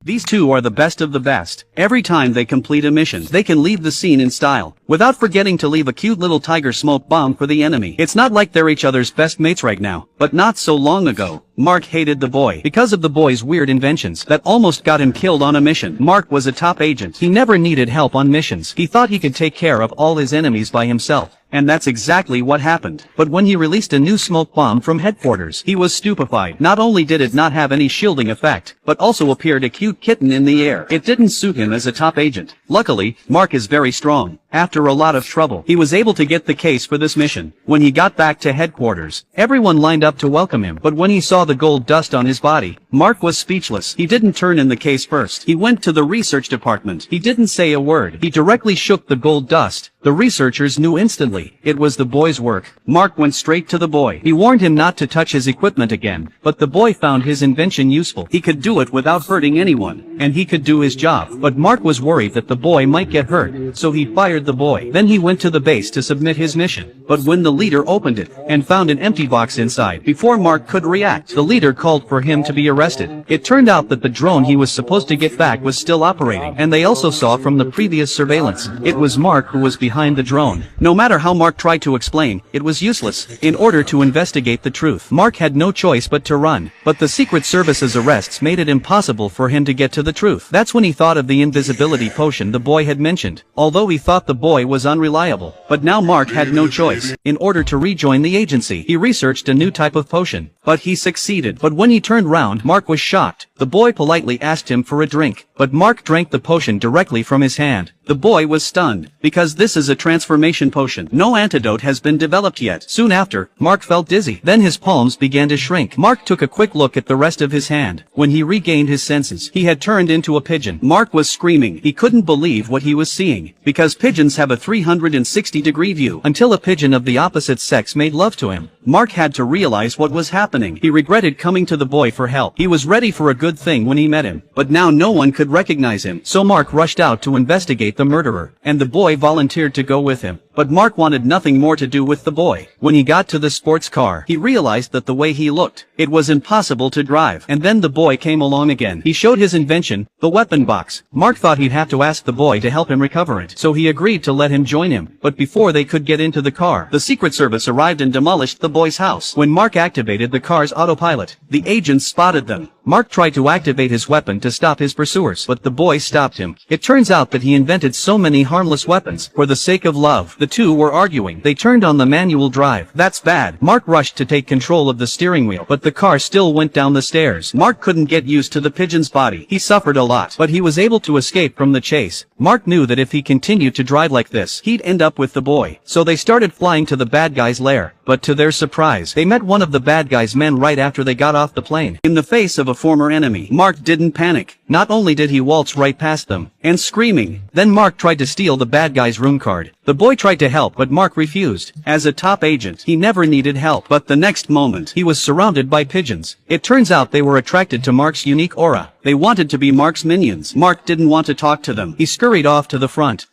These two are the best of the best. Every time they complete a mission, they can leave the scene in style, without forgetting to leave a cute little tiger smoke bomb for the enemy. It's not like they're each other's best mates right now, but not so long ago, Mark hated the boy because of the boy's weird inventions that almost got him killed on a mission. Mark was a top agent. He never needed help on missions. He thought he could take care of all his enemies by himself. And that's exactly what happened. But when he released a new smoke bomb from headquarters, he was stupefied. Not only did it not have any shielding effect, but also appeared a cute kitten in the air. It didn't suit him as a top agent. Luckily, Mark is very strong. After a lot of trouble, he was able to get the case for this mission. When he got back to headquarters, everyone lined up to welcome him. But when he saw the gold dust on his body, Mark was speechless. He didn't turn in the case first. He went to the research department. He didn't say a word. He directly shook the gold dust. The researchers knew instantly it was the boy's work. Mark went straight to the boy. He warned him not to touch his equipment again, but the boy found his invention useful. He could do it without hurting anyone, and he could do his job. But Mark was worried that the boy might get hurt, so he fired the boy. Then he went to the base to submit his mission. But when the leader opened it and found an empty box inside, before Mark could react, the leader called for him to be arrested. It turned out that the drone he was supposed to get back was still operating, and they also saw from the previous surveillance, it was Mark who was behind the drone. No matter how Mark tried to explain, it was useless. In order to investigate the truth, Mark had no choice but to run. But the Secret Service's arrests made it impossible for him to get to the truth. That's when he thought of the invisibility potion the boy had mentioned, although he thought the boy was unreliable. But now Mark had no choice. In order to rejoin the agency, he researched a new type of potion. But he succeeded. But when he turned round, Mark was shocked. The boy politely asked him for a drink, but Mark drank the potion directly from his hand. The boy was stunned, because this is a transformation potion. No antidote has been developed yet. Soon after, Mark felt dizzy. Then his palms began to shrink. Mark took a quick look at the rest of his hand. When he regained his senses, he had turned into a pigeon. Mark was screaming. He couldn't believe what he was seeing, because pigeons have a 360-degree view. Until a pigeon of the opposite sex made love to him, Mark had to realize what was happening. He regretted coming to the boy for help. He was ready for a good thing when he met him, but now no one could recognize him. So Mark rushed out to investigate the murderer, and the boy volunteered to go with him. But Mark wanted nothing more to do with the boy. When he got to the sports car, he realized that the way he looked, it was impossible to drive. And then the boy came along again. He showed his invention, the weapon box. Mark thought he'd have to ask the boy to help him recover it, so he agreed to let him join him. But before they could get into the car, the Secret Service arrived and demolished the boy's house. When Mark activated the car's autopilot, the agents spotted them. Mark tried to activate his weapon to stop his pursuers, but the boy stopped him. It turns out that he invented so many harmless weapons for the sake of love. The two were arguing. They turned on the manual drive. That's bad. Mark rushed to take control of the steering wheel, but the car still went down the stairs. Mark couldn't get used to the pigeon's body. He suffered a lot, but he was able to escape from the chase. Mark knew that if he continued to drive like this, he'd end up with the boy. So they started flying to the bad guy's lair. But to their surprise, they met one of the bad guy's men right after they got off the plane. In the face of a former enemy, Mark didn't panic. Not only did he waltz right past them, and screaming. Then Mark tried to steal the bad guy's room card. The boy tried to help, but Mark refused. As a top agent, he never needed help. But the next moment, he was surrounded by pigeons. It turns out they were attracted to Mark's unique aura. They wanted to be Mark's minions. Mark didn't want to talk to them. He scurried off to the front.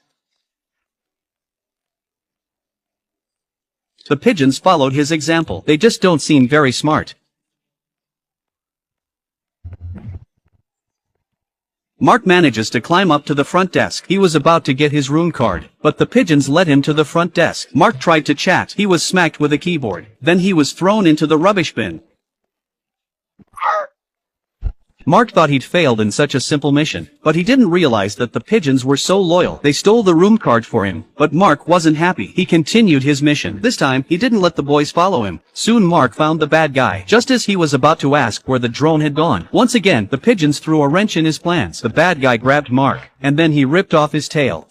The pigeons followed his example. They just don't seem very smart. Mark manages to climb up to the front desk. He was about to get his room card, but the pigeons led him to the front desk. Mark tried to chat. He was smacked with a keyboard. Then he was thrown into the rubbish bin. Mark thought he'd failed in such a simple mission, but he didn't realize that the pigeons were so loyal. They stole the room card for him, but Mark wasn't happy. He continued his mission. This time, he didn't let the boys follow him. Soon Mark found the bad guy, just as he was about to ask where the drone had gone. Once again, the pigeons threw a wrench in his plans. The bad guy grabbed Mark, and then he ripped off his tail.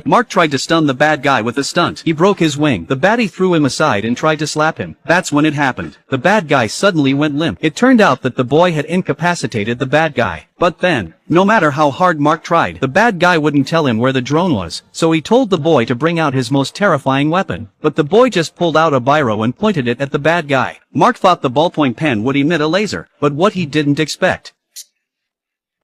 Mark tried to stun the bad guy with a stunt. He broke his wing. The baddie threw him aside and tried to slap him. That's when it happened. The bad guy suddenly went limp. It turned out that the boy had incapacitated the bad guy. But then, no matter how hard Mark tried, the bad guy wouldn't tell him where the drone was, so he told the boy to bring out his most terrifying weapon. But the boy just pulled out a biro and pointed it at the bad guy. Mark thought the ballpoint pen would emit a laser, but what he didn't expect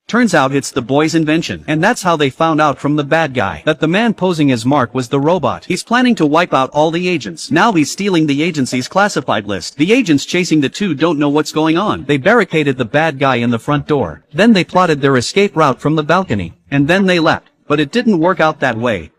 Turns out it's the boy's invention. And that's how they found out from the bad guy that the man posing as Mark was the robot. He's planning to wipe out all the agents. Now he's stealing the agency's classified list. The agents chasing the two don't know what's going on. They barricaded the bad guy in the front door. Then they plotted their escape route from the balcony. And then they left. But it didn't work out that way.